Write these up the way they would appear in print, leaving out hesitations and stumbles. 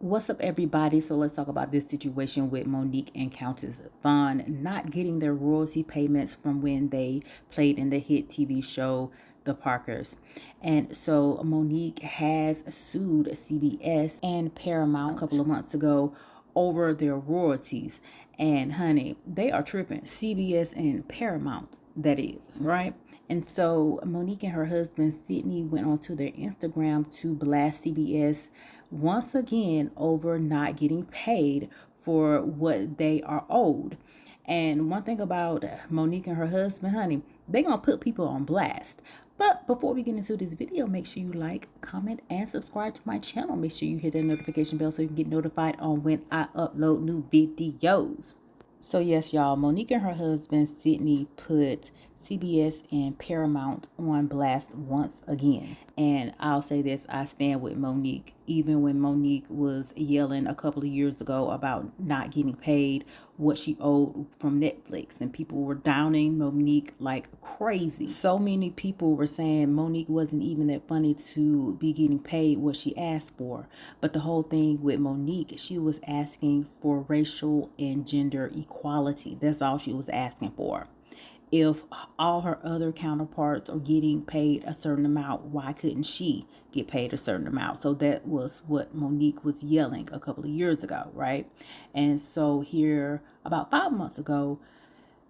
What's up, everybody? So let's talk about this situation with Monique and Countess Vaughn not getting their royalty payments from when they played in the hit TV show The Parkers. And so Monique has sued CBS and Paramount a couple of months ago over their royalties. And honey, they are tripping. CBS and Paramount, that is, right? And so Monique and her husband Sidney went onto their Instagram to blast CBS once again over not getting paid for what they are owed. And one thing about Monique and her husband, honey, they gonna put people on blast. But before we get into this video, make sure you like, comment, and subscribe to my channel. Make sure you hit the notification bell so you can get notified on when I upload new videos. So yes, y'all, Monique and her husband Sidney put CBS and Paramount on blast once again. And I'll say this, I stand with Monique. Even when Monique was yelling a couple of years ago about not getting paid what she owed from Netflix, and people were downing Monique like crazy. So many people were saying Monique wasn't even that funny to be getting paid what she asked for. But the whole thing with Monique, she was asking for racial and gender equality. That's all she was asking for. If all her other counterparts are getting paid a certain amount, why couldn't she get paid a certain amount? So that was what Monique was yelling a couple of years ago, right? And so here, about 5 months ago,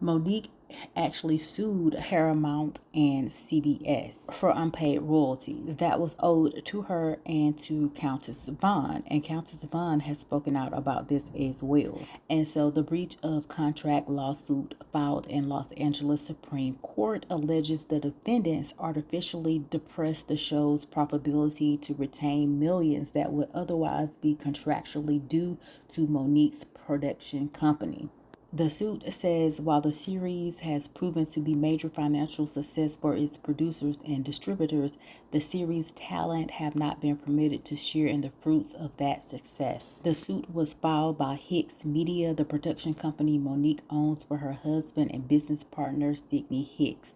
Monique actually sued Paramount and CBS for unpaid royalties that was owed to her and to Countess Vaughn. And Countess Vaughn has spoken out about this as well. And so the breach of contract lawsuit filed in Los Angeles Supreme Court alleges the defendants artificially depressed the show's profitability to retain millions that would otherwise be contractually due to Monique's production company. The suit says while the series has proven to be major financial success for its producers and distributors, the series' talent have not been permitted to share in the fruits of that success. The suit was filed by Hicks Media, the production company Monique owns for her husband and business partner Sidney Hicks.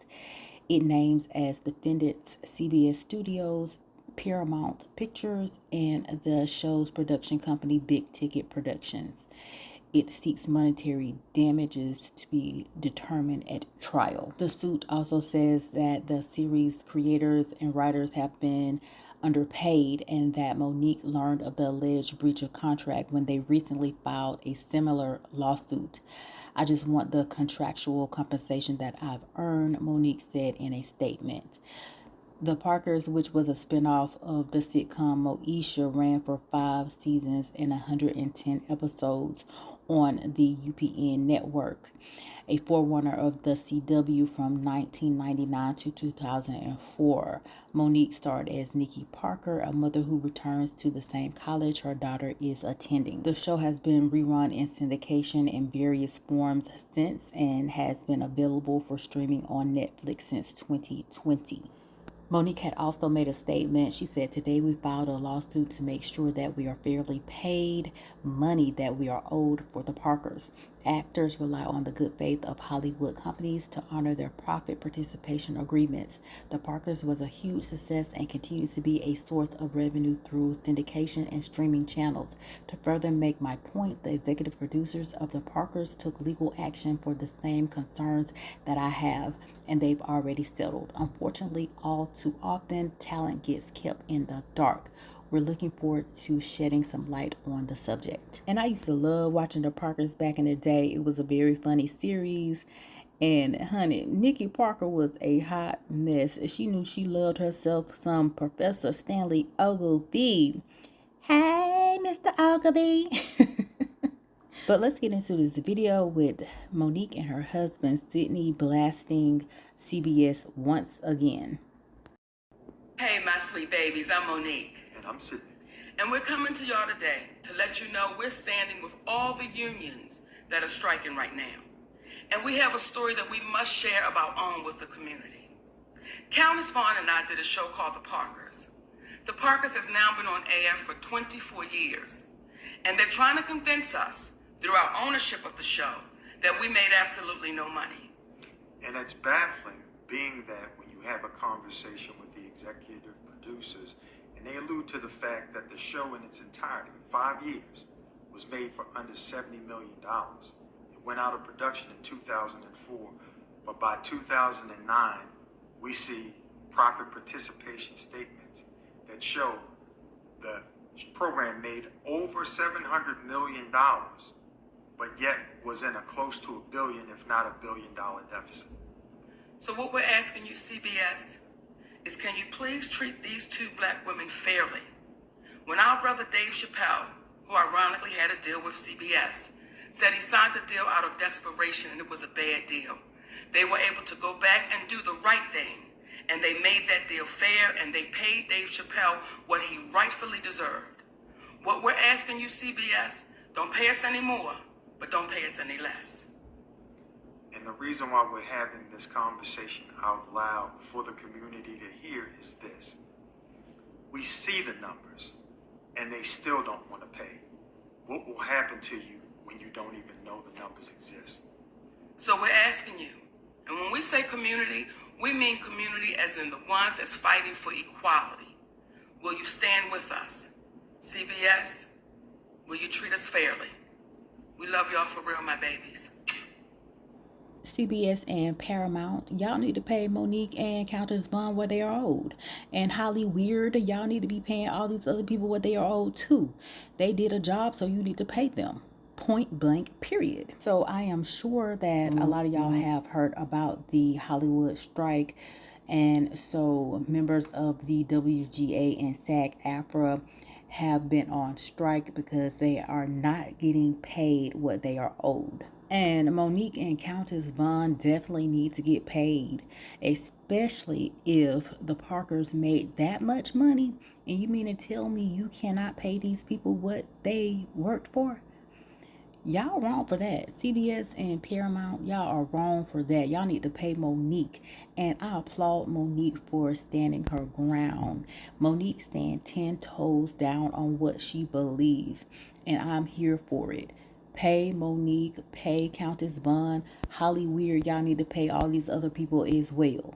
It names as defendants CBS Studios, Paramount Pictures, and the show's production company Big Ticket Productions. It seeks monetary damages to be determined at trial. The suit also says that the series creators and writers have been underpaid and that Monique learned of the alleged breach of contract when they recently filed a similar lawsuit. I just want the contractual compensation that I've earned, Monique said in a statement. The Parkers, which was a spinoff of the sitcom Moesha, ran for 5 seasons and 110 episodes on the UPN network, a forerunner of the CW from 1999 to 2004. Monique starred as Nique Parker, a mother who returns to the same college her daughter is attending. The show has been rerun in syndication in various forms since and has been available for streaming on Netflix since 2020. Monique had also made a statement. She said, "Today we filed a lawsuit to make sure that we are fairly paid money that we are owed for the Parkers. Actors rely on the good faith of Hollywood companies to honor their profit participation agreements. The Parkers was a huge success and continues to be a source of revenue through syndication and streaming channels. To further make my point, the executive producers of the Parkers took legal action for the same concerns that I have, and they've already settled. Unfortunately, all too often, talent gets kept in the dark. We're looking forward to shedding some light on the subject." And I used to love watching the Parkers back in the day. It was a very funny series. And honey, Nique Parker was a hot mess. She knew she loved herself some Professor Stanley Ogilvy. Hey, Mr. Ogilvy. But let's get into this video with Monique and her husband Sidney blasting CBS once again. Hey, my sweet babies, I'm Monique. And I'm Sidney. And we're coming to y'all today to let you know we're standing with all the unions that are striking right now. And we have a story that we must share of our own with the community. Countess Vaughn and I did a show called The Parkers. The Parkers has now been on air for 24 years. And they're trying to convince us through our ownership of the show that we made absolutely no money. And it's baffling, being that when you have a conversation with the executive producers and and they allude to the fact that the show in its entirety, 5 years, was made for under $70 million. It went out of production in 2004, but by 2009, we see profit participation statements that show the program made over $700 million, but yet was in a close to $1 billion, if not $1 billion deficit. So what we're asking you, CBS, is can you please treat these two black women fairly? When our brother Dave Chappelle, who ironically had a deal with CBS, said he signed the deal out of desperation and it was a bad deal, they were able to go back and do the right thing. And they made that deal fair, and they paid Dave Chappelle what he rightfully deserved. What we're asking you, CBS, don't pay us any more, but don't pay us any less. And the reason why we're having this conversation out loud for the community to hear is this. We see the numbers, and they still don't want to pay. What will happen to you when you don't even know the numbers exist? So we're asking you, and when we say community, we mean community as in the ones that's fighting for equality. Will you stand with us? CBS, will you treat us fairly? We love y'all for real, my babies. CBS and Paramount, y'all need to pay Monique and Countess Vaughn what they are owed. And Holly Weird, y'all need to be paying all these other people what they are owed too. They did a job, so you need to pay them. Point blank, period. So I am sure that a lot of y'all have heard about the Hollywood strike, and so members of the WGA and SAG-AFTRA have been on strike because they are not getting paid what they are owed. And Monique and Countess Vaughn definitely need to get paid, especially if the Parkers made that much money. And you mean to tell me you cannot pay these people what they worked for? Y'all wrong for that. CBS and Paramount, y'all are wrong for that. Y'all need to pay Monique. And I applaud Monique for standing her ground. Monique stands 10 toes down on what she believes. And I'm here for it. Pay Monique, pay Countess Vaughn, Holly Weird. Y'all need to pay all these other people as well.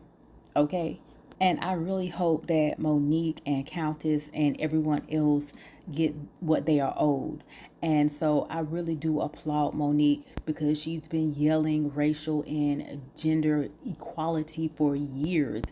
Okay? And I really hope that Monique and Countess and everyone else get what they are owed. And so I really do applaud Monique because she's been yelling racial and gender equality for years.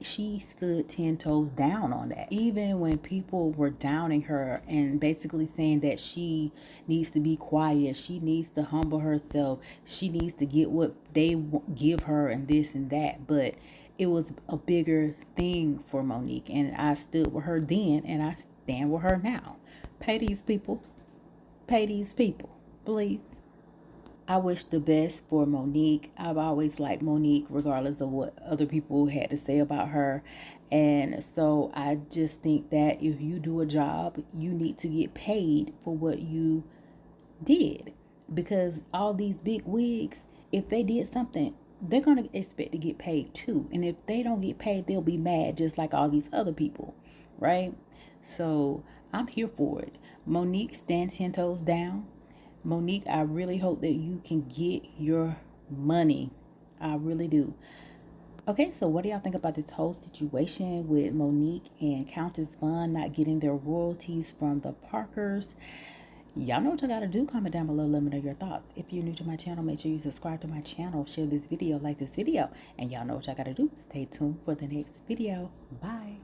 She stood 10 toes down on that. Even when people were downing her and basically saying that she needs to be quiet, she needs to humble herself, she needs to get what they give her and this and that. But it was a bigger thing for Monique, and I stood with her then, and I stand with her now. Pay these people. Pay these people, please. I wish the best for Monique. I've always liked Monique, regardless of what other people had to say about her. And so I just think that if you do a job, you need to get paid for what you did. Because all these big wigs, if they did something, they're going to expect to get paid too. And if they don't get paid, they'll be mad just like all these other people, right? So I'm here for it. Monique stands 10 toes down. Monique, I really hope that you can get your money. I really do. Okay, so what do y'all think about this whole situation with Monique and Countess Vaughn not getting their royalties from the Parkers? Y'all know what you gotta do. Comment down below, let me know your thoughts. If you're new to my channel, make sure you subscribe to my channel, share this video, like this video, and y'all know what y'all gotta do. Stay tuned for the next video. Bye.